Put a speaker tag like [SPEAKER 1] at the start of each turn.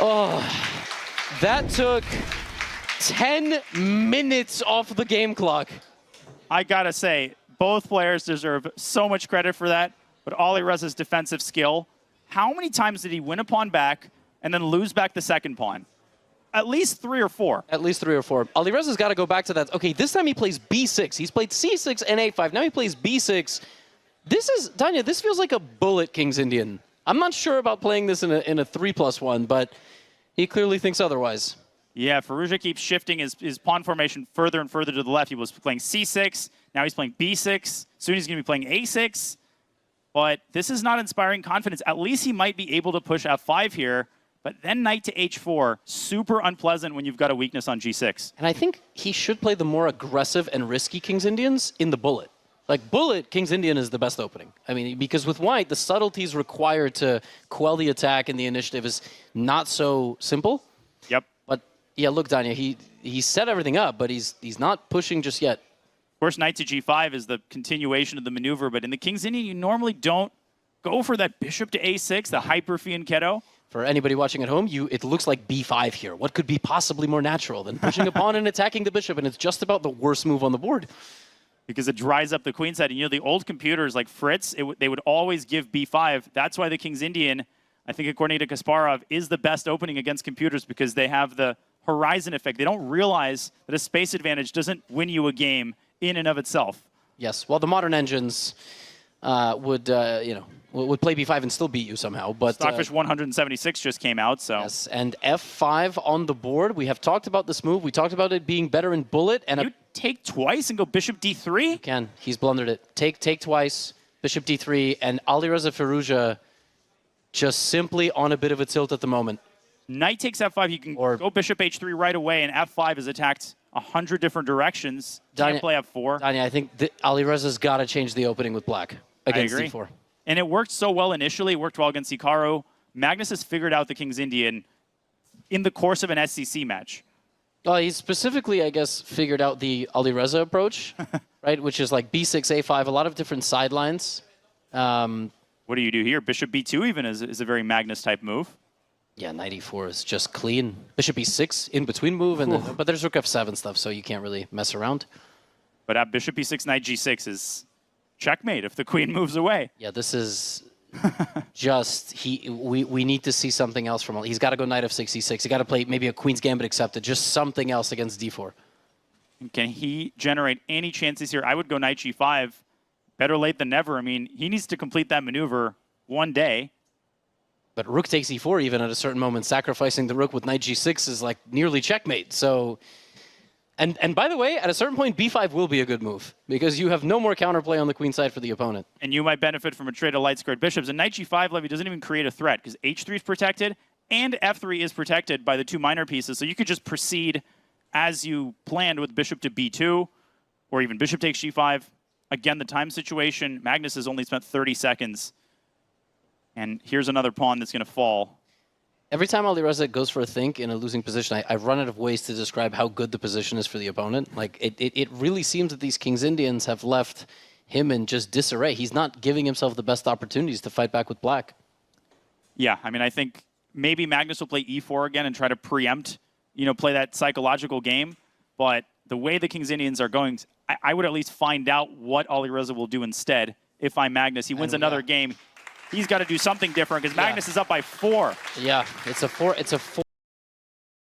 [SPEAKER 1] Oh, that took 10 minutes off the game clock.
[SPEAKER 2] I gotta say, both players deserve so much credit for that, but Alireza's defensive skill, how many times did he win a pawn back and then lose back the second pawn? At least 3 or 4.
[SPEAKER 1] At least 3 or 4. Alireza's got to go back to that. Okay, this time he plays b6. He's played c6 and a5. Now he plays b6. This is, Tanya, this feels like a bullet King's Indian. I'm not sure about playing this in a 3+1, but he clearly thinks otherwise.
[SPEAKER 2] Yeah, Firouzja keeps shifting his pawn formation further and further to the left. He was playing c6. Now he's playing b6. Soon he's going to be playing a6. But this is not inspiring confidence. At least he might be able to push f5 here. But then knight to h4, super unpleasant when you've got a weakness on g6.
[SPEAKER 1] And I think he should play the more aggressive and risky King's Indians in the bullet. Like, bullet, King's Indian is the best opening. I mean, because with white, the subtleties required to quell the attack and the initiative is not so simple.
[SPEAKER 2] Yep.
[SPEAKER 1] But, yeah, look, Danya, he set everything up, but he's not pushing just yet.
[SPEAKER 2] Of course, knight to g5 is the continuation of the maneuver, but in the King's Indian, you normally don't go for that bishop to a6, the hyper-fianchetto.
[SPEAKER 1] For anybody watching at home, it looks like b5 here. What could be possibly more natural than pushing a pawn and attacking the bishop? And it's just about the worst move on the board.
[SPEAKER 2] Because it dries up the queen side. And you know, the old computers like Fritz, they would always give b5. That's why the King's Indian, I think according to Kasparov, is the best opening against computers because they have the horizon effect. They don't realize that a space advantage doesn't win you a game in and of itself.
[SPEAKER 1] Yes, well, the modern engines would play b5 and still beat you somehow. But
[SPEAKER 2] Stockfish 176 just came out, so.
[SPEAKER 1] Yes, and f5 on the board. We have talked about this move. We talked about it being better in bullet. And
[SPEAKER 2] you take twice and go bishop d3?
[SPEAKER 1] You can. He's blundered it. Take twice, bishop d3, and Alireza Firouzja just simply on a bit of a tilt at the moment.
[SPEAKER 2] Knight takes f5. You can go bishop h3 right away, and f5 is attacked 100 different directions. Can't play f4.
[SPEAKER 1] Danya, I think Alireza's got to change the opening with black against d4.
[SPEAKER 2] And it worked so well initially. It worked well against Hikaru. Magnus has figured out the King's Indian in the course of an SCC match.
[SPEAKER 1] He specifically, I guess, figured out the Alireza approach, right? Which is like b6, a5, a lot of different sidelines.
[SPEAKER 2] What do you do here? Bishop b2 even is a very Magnus-type move.
[SPEAKER 1] Yeah, knight e4 is just clean. Bishop e6, in-between move, and then, but there's rook f7 stuff, so you can't really mess around.
[SPEAKER 2] But at bishop e6, knight g6 is checkmate if the queen moves away.
[SPEAKER 1] Yeah, this is just, we need to see something else from him. He's got to go knight f6, e6. He's got to play maybe a queen's gambit accepted, just something else against d4.
[SPEAKER 2] Can he generate any chances here? I would go knight g5. Better late than never. I mean, he needs to complete that maneuver one day.
[SPEAKER 1] But rook takes e4 even at a certain moment. Sacrificing the rook with knight g6 is like nearly checkmate. So, and by the way, at a certain point, b5 will be a good move because you have no more counterplay on the queen side for the opponent. And
[SPEAKER 2] you might benefit from a trade of light-squared bishops. And knight g5, Levy, doesn't even create a threat because h3 is protected and f3 is protected by the 2 minor pieces. So you could just proceed as you planned with bishop to b2 or even bishop takes g5. Again, the time situation, Magnus has only spent 30 seconds. And here's another pawn that's going to fall.
[SPEAKER 1] Every time Alireza goes for a think in a losing position, I run out of ways to describe how good the position is for the opponent. Like, it really seems that these King's Indians have left him in just disarray. He's not giving himself the best opportunities to fight back with black.
[SPEAKER 2] Yeah, I mean, I think maybe Magnus will play e4 again and try to preempt, play that psychological game. But the way the King's Indians are going, I would at least find out what Alireza will do instead if I'm Magnus. He wins another game. He's got to do something different because Magnus is up by 4.
[SPEAKER 1] Yeah, it's a 4.